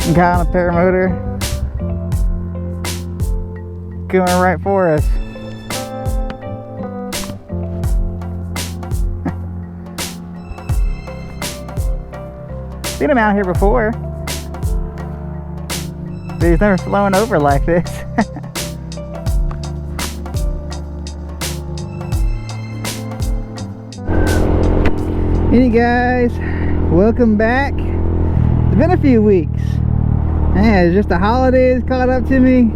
Guy on a paramotor going right for us. Seen him out here before, but he's never slowing over like this. Hey guys, welcome back. It's been a few weeks. Man, it's just the holidays caught up to me.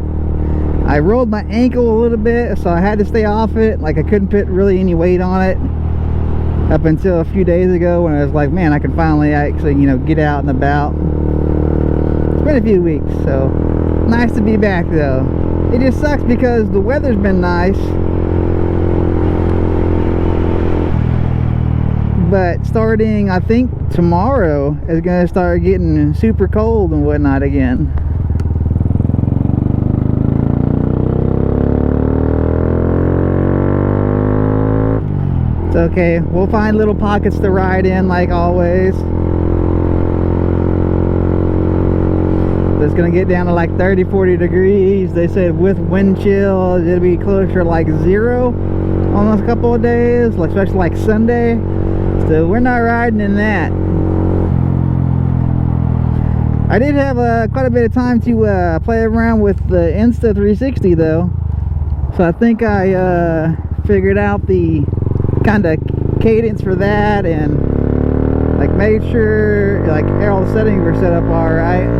I rolled my ankle a little bit, so I had to stay off it. Like, I couldn't put really any weight on it up until a few days ago when I was like, man, I can finally actually, get out and about. It's been a few weeks, so nice to be back though. It just sucks because the weather's been nice, but starting, I think, tomorrow is gonna start getting super cold and whatnot again. It's okay, we'll find little pockets to ride in like always. It's gonna get down to like 30-40 degrees. They said with wind chill it'll be closer to like 0 on those couple of days, especially like Sunday. So we're not riding in that. I did have quite a bit of time to play around with the Insta360 though, so I think I figured out the kind of cadence for that, and like made sure like all the settings were set up all right.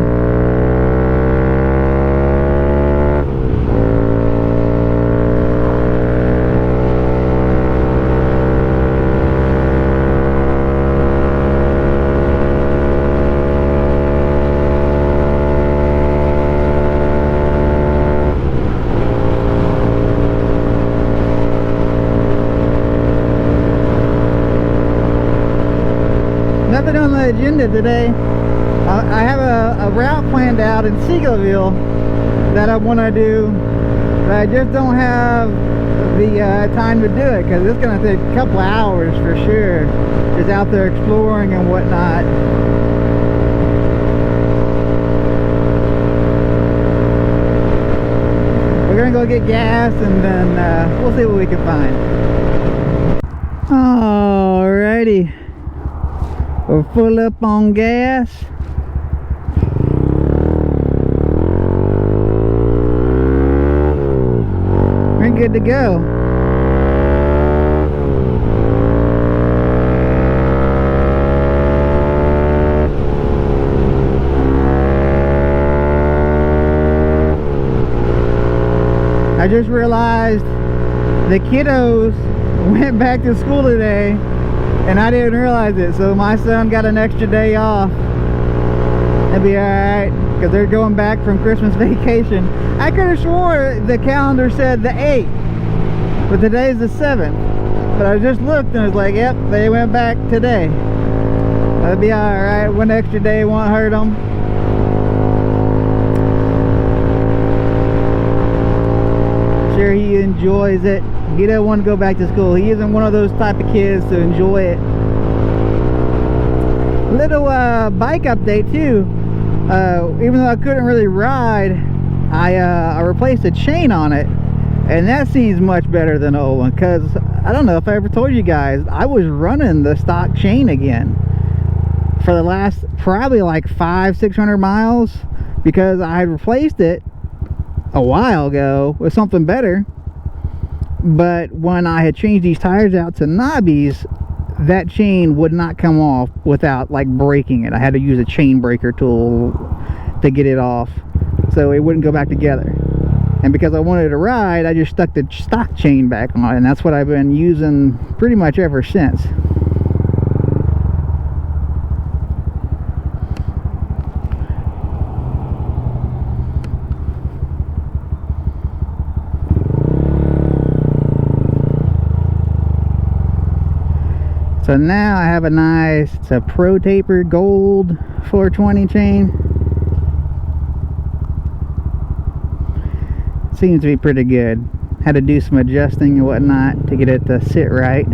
Nothing on the agenda today. I have a route planned out in Seagoville that I want to do, but I just don't have the time to do it because it's going to take a couple of hours for sure, just out there exploring and whatnot. We're going to go get gas and then we'll see what we can find. Alrighty. We're full up on gas. We're good to go. I just realized the kiddos went back to school today and I didn't realize it, so my son got an extra day off. It'll be alright, because they're going back from Christmas vacation. I could have swore the calendar said the 8th, but today's the 7th. But I just looked and I was like, yep, they went back today. That'll be alright, one extra day won't hurt them. Sure, he enjoys it. He doesn't want to go back to school. He isn't one of those type of kids to enjoy it. Little bike update too. Even though I couldn't really ride, I replaced a chain on it, and that seems much better than the old one. Because I don't know if I ever told you guys, I was running the stock chain again for the last probably like 500-600 miles, because I had replaced it a while ago with something better. But when I had changed these tires out to knobbies, that chain would not come off without like breaking it. I had to use a chain breaker tool to get it off so it wouldn't go back together. And because I wanted to ride, I just stuck the stock chain back on, and that's what I've been using pretty much ever since. So now I have a nice, it's a Pro Taper Gold 420 chain. Seems to be pretty good. Had to do some adjusting and whatnot to get it to sit right.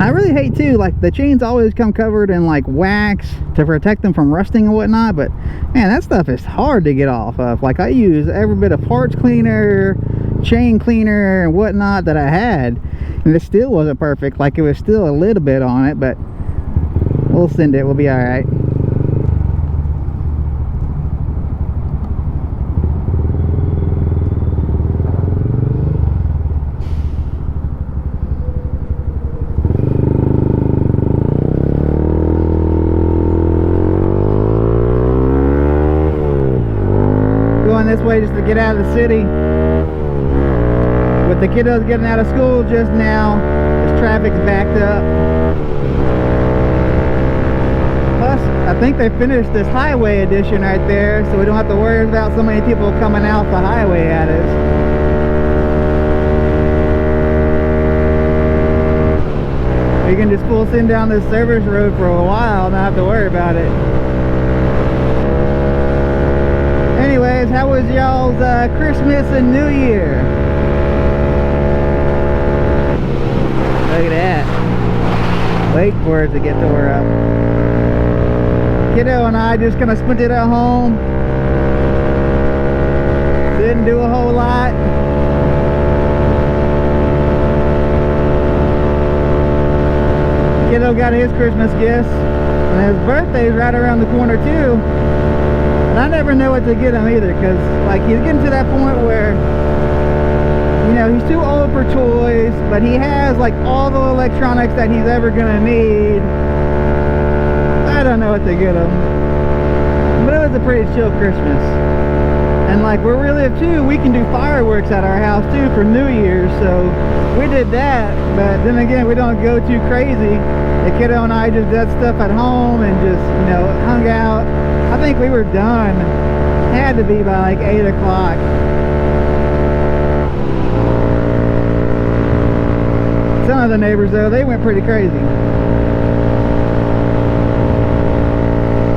I really hate too, like the chains always come covered in like wax to protect them from rusting and whatnot, but man, that stuff is hard to get off of. Like I use every bit of parts cleaner, chain cleaner and whatnot that I had, and it still wasn't perfect. Like it was still a little bit on it, but we'll send it, we'll be all right. This way just to get out of the city. With the kiddos getting out of school just now, this traffic's backed up. Plus, I think they finished this highway edition right there, so we don't have to worry about so many people coming out the highway at us. You can just full send down this service road for a while and not have to worry about it. Anyways, how was y'all's Christmas and New Year? Look at that. Wait for it to get tore up. Kiddo and I just kind of spent it at home. Didn't do a whole lot. Kiddo got his Christmas gifts, and his birthday's right around the corner too. And I never know what to get him either, because like he's getting to that point where, you know, he's too old for toys, but he has like all the electronics that he's ever gonna need. I don't know what to get him, but it was a pretty chill Christmas. And like where we live too, we can do fireworks at our house too for New Year's, so we did that. But then again, we don't go too crazy. The kiddo and I just did stuff at home and just, you know, hung out. I think we were done, had to be by like 8 o'clock. Some of the neighbors though, they went pretty crazy.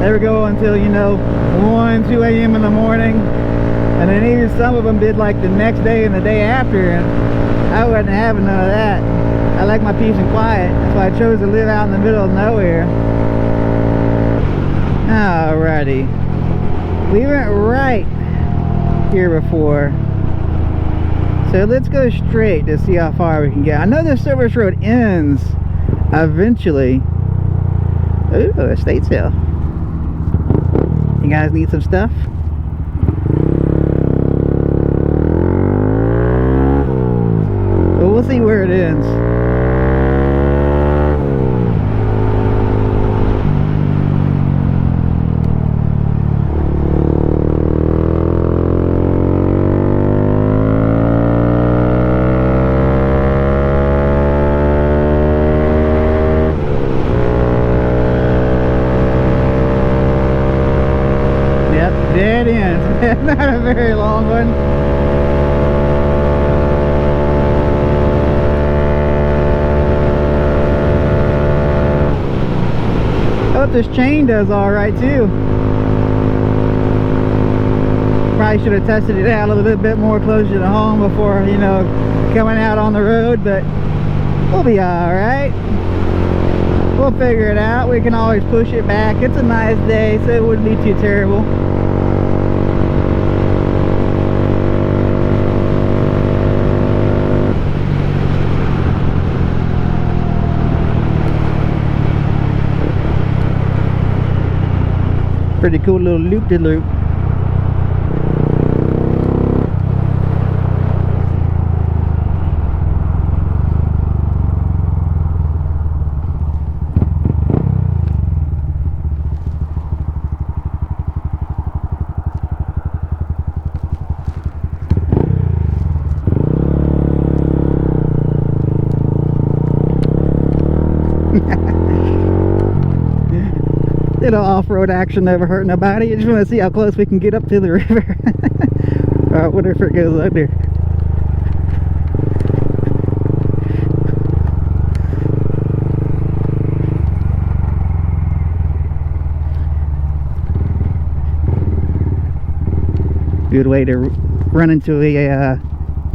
They would go until, you know, 1, 2 a.m. in the morning. And then even some of them did like the next day and the day after, and I wasn't having none of that. I like my peace and quiet. That's why I chose to live out in the middle of nowhere. Alrighty. We went right here before. So let's go straight to see how far we can get. I know this service road ends eventually. Ooh, estate sale. You guys need some stuff? Well, we'll see where it ends. Dead end. Not a very long one. I hope this chain does alright too. Probably should have tested it out a little bit more closer to home before, you know, coming out on the road, but we'll be alright. We'll figure it out. We can always push it back. It's a nice day, so it wouldn't be too terrible. Pretty cool little loop-de-loop. Little off-road action never hurt nobody. I just want to see how close we can get up to the river. Alright, whatever it goes under. Good way to run into a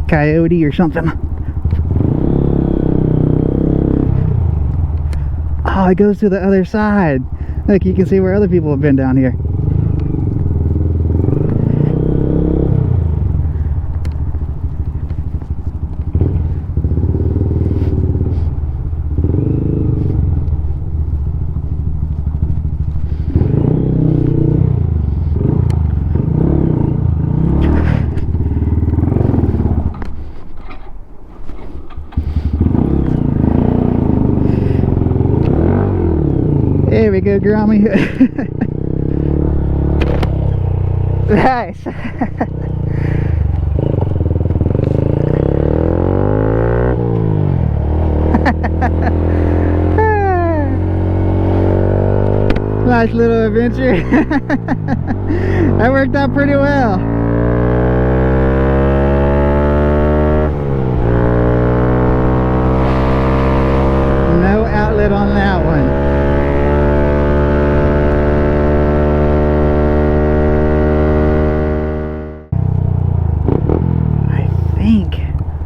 coyote or something. Oh, it goes to the other side. Look, you can see where other people have been down here. There we go, Grommy. Nice. Nice little adventure. That worked out pretty well. No outlet on that one.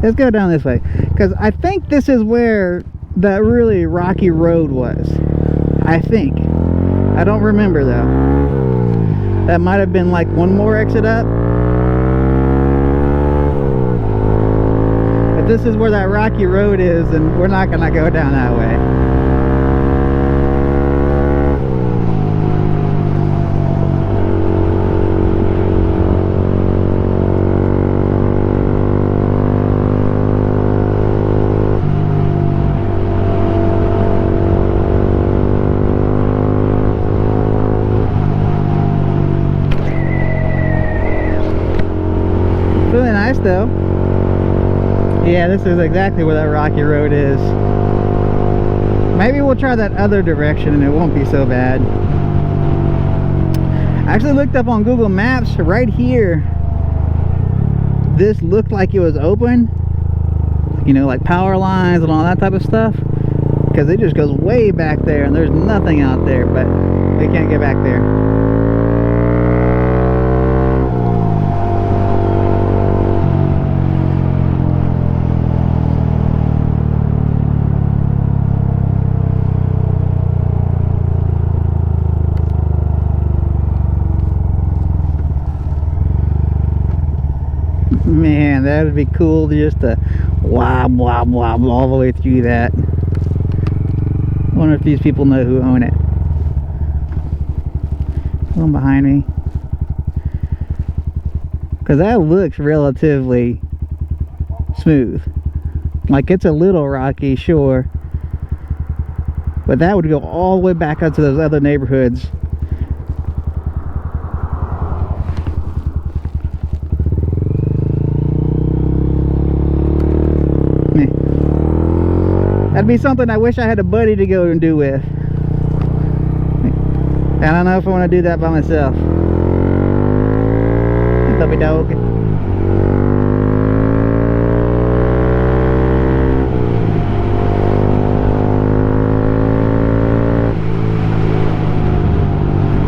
Let's go down this way, because I think this is where that really rocky road was. I think. I don't remember though. That might have been like one more exit up. If this is where that rocky road is, then we're not gonna go down that way. Really nice though. Yeah, this is exactly where that rocky road is. Maybe we'll try that other direction and it won't be so bad. I actually looked up on Google Maps right here. This looked like it was open, you know, like power lines and all that type of stuff, because it just goes way back there and there's nothing out there, but we can't get back there. Man, that would be cool just to wob wob wob all the way through that. I wonder if these people know who own it. One behind me. Because that looks relatively smooth. Like it's a little rocky, sure. But that would go all the way back up to those other neighborhoods. That'd be something I wish I had a buddy to go and do with. I don't know if I want to do that by myself. Puppy dog.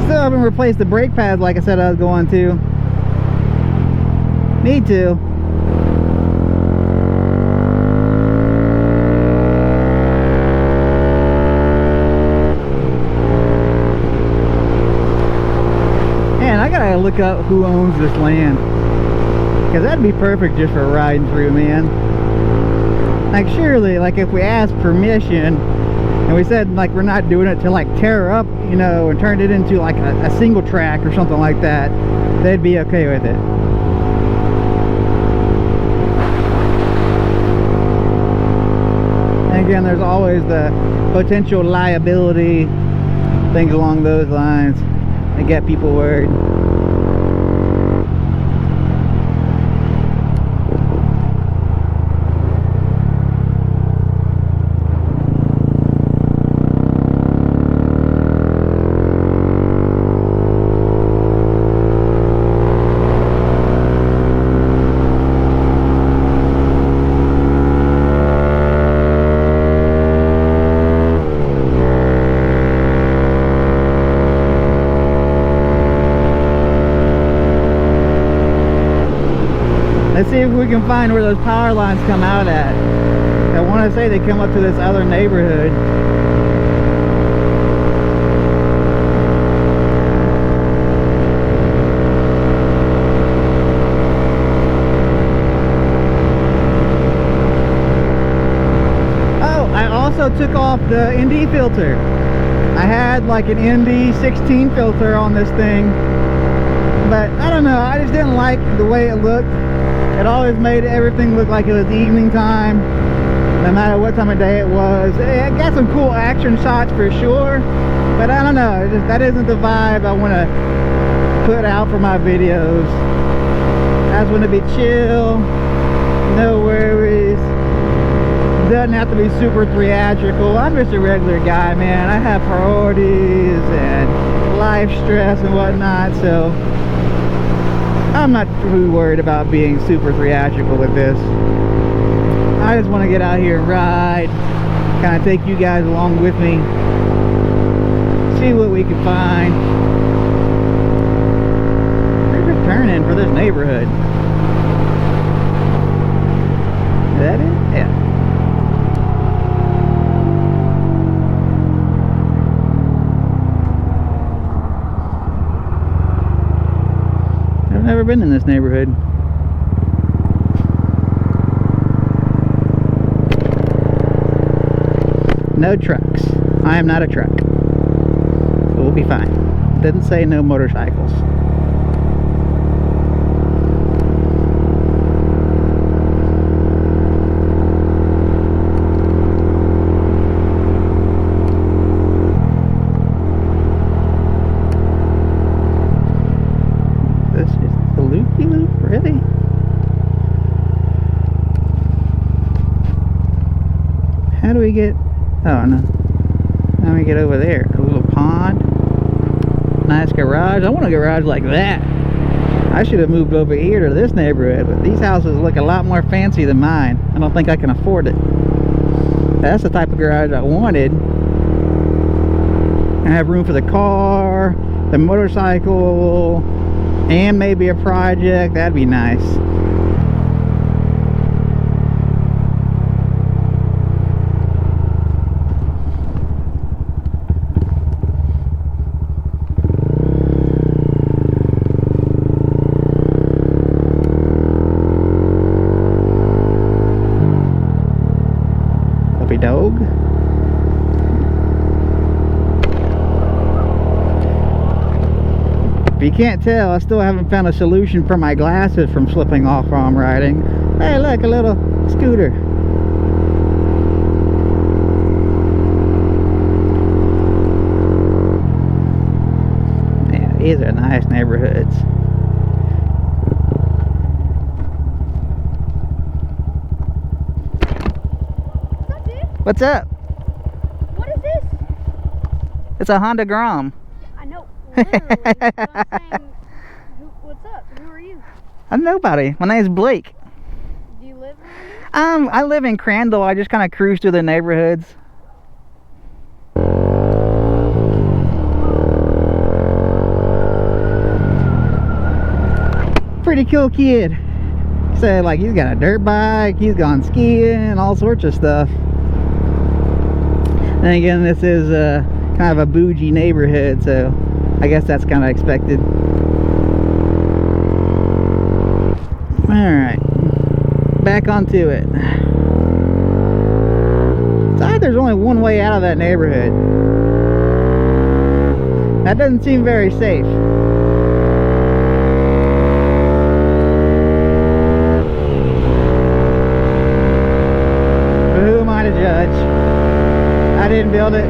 Still haven't replaced the brake pads like I said I was going to. Need to. I gotta look up who owns this land, because that'd be perfect just for riding through, man. Like surely, like if we asked permission and we said like we're not doing it to like tear up, you know, and turn it into like a single track or something like that, they'd be okay with it. And again, there's always the potential liability, things along those lines that get people worried. Let's see if we can find where those power lines come out at. I want to say they come up to this other neighborhood. off the ND filter. I had like an ND 16 filter on this thing, but I don't know, I just didn't like the way it looked. It always made everything look like it was evening time, no matter what time of day it was. It got some cool action shots for sure, but I don't know, that isn't the vibe I want to put out for my videos. I just want to be chill, no worries. Doesn't have to be super theatrical. I'm just a regular guy, man. I have priorities and life stress and whatnot, so I'm not too worried about being super theatrical with this. I just want to get out here and ride, kind of take you guys along with me, see what we can find. There's a turn in for this neighborhood. Is that it? Yeah. I've never been in this neighborhood. No trucks. I am not a truck. So we'll be fine. It didn't say no motorcycles. Really? How do we get... Oh no. How do we get over there? A little pond. Nice garage. I want a garage like that. I should have moved over here to this neighborhood, but these houses look a lot more fancy than mine. I don't think I can afford it. That's the type of garage I wanted. I have room for the car, the motorcycle, and maybe a project. That'd be nice. Puppy dog. If you can't tell, I still haven't found a solution for my glasses from slipping off while I'm riding. Hey, look, a little scooter. Yeah, these are nice neighborhoods. What's up? What is this? It's a Honda Grom. I know, literally. But I'm saying, what's up? Who are you? I'm nobody. My name's Blake. Do you live around here? I live in Crandall. I just kind of cruise through the neighborhoods. Pretty cool kid. So, like, he's got a dirt bike, he's gone skiing, all sorts of stuff. And again, this is kind of a bougie neighborhood, so I guess that's kind of expected. Alright, back onto it. It's like there's only one way out of that neighborhood. That doesn't seem very safe. But who am I to judge? I didn't build it.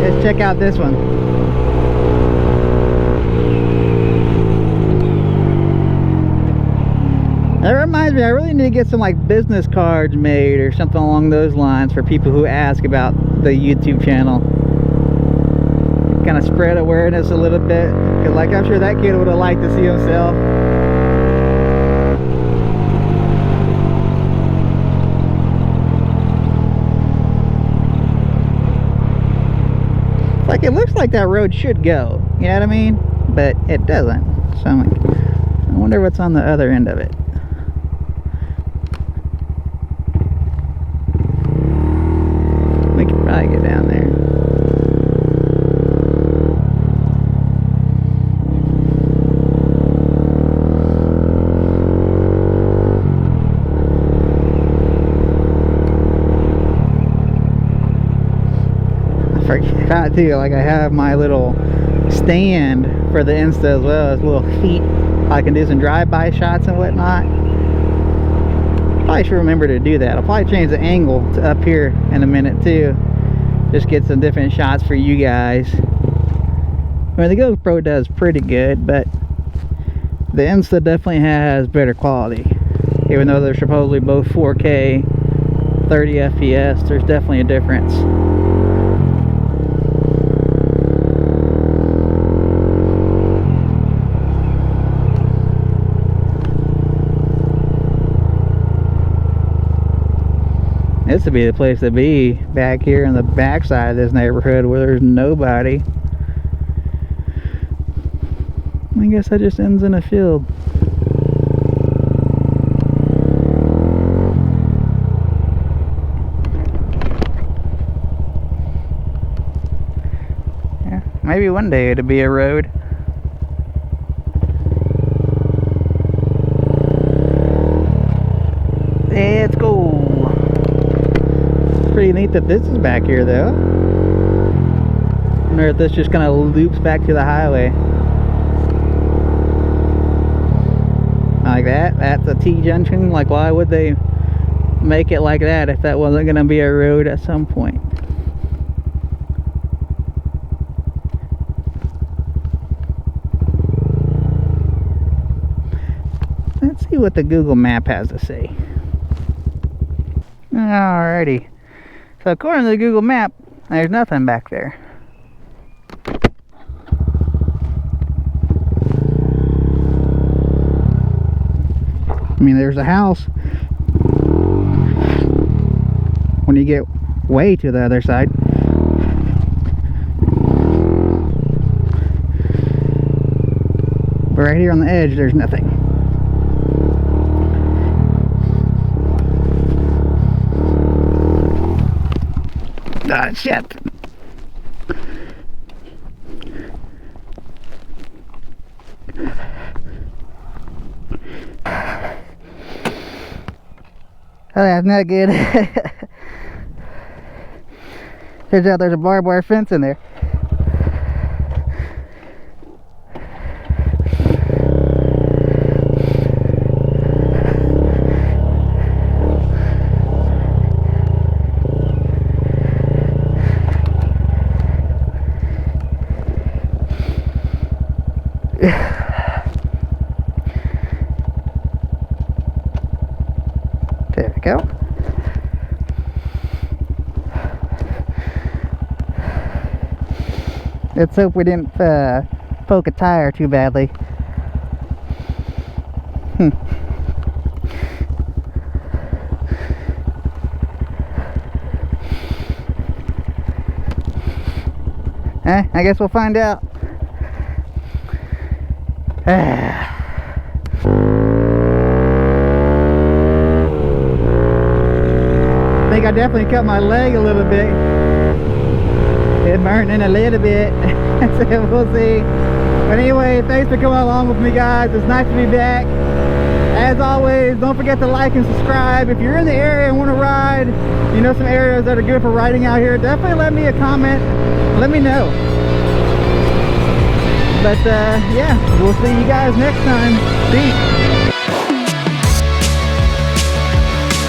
Let's check out this one. That reminds me, I really need to get some like business cards made or something along those lines for people who ask about the YouTube channel. Kind of spread awareness a little bit, because like I'm sure that kid would have liked to see himself. Like, it looks like that road should go, you know what I mean? But it doesn't. So I'm like, I wonder what's on the other end of it. We could probably get down there. Got to, like I have my little stand for the Insta as well as little feet. I can do some drive-by shots and whatnot. Probably should remember to do that. I'll probably change the angle to up here in a minute too. Just get some different shots for you guys. I mean, the GoPro does pretty good, but the Insta definitely has better quality. Even though they're supposedly both 4K, 30 FPS, there's definitely a difference. This would be the place to be, back here in the backside of this neighborhood where there's nobody. I guess that just ends in a field. Yeah, maybe one day it'll be a road. Let's go. Pretty neat that this is back here though. I wonder if this just kind of loops back to the highway. Like that. That's a T-junction. Like, why would they make it like that if that wasn't going to be a road at some point? Let's see what the Google map has to say. Alrighty. So according to the Google map, there's nothing back there. I mean, there's a house when you get way to the other side. But right here on the edge, there's nothing. Ah, shit. Oh, that's not good. Turns out there's a barbed wire fence in there. There we go. Let's hope we didn't poke a tire too badly. I guess we'll find out. I think I definitely cut my leg a little bit. It burned in a little bit. So we'll see. But anyway, thanks for coming along with me, guys. It's nice to be back. As always, don't forget to like and subscribe. If you're in the area and want to ride, you know some areas that are good for riding out here, definitely let me a comment. Let me know. But yeah, we'll see you guys next time. Peace.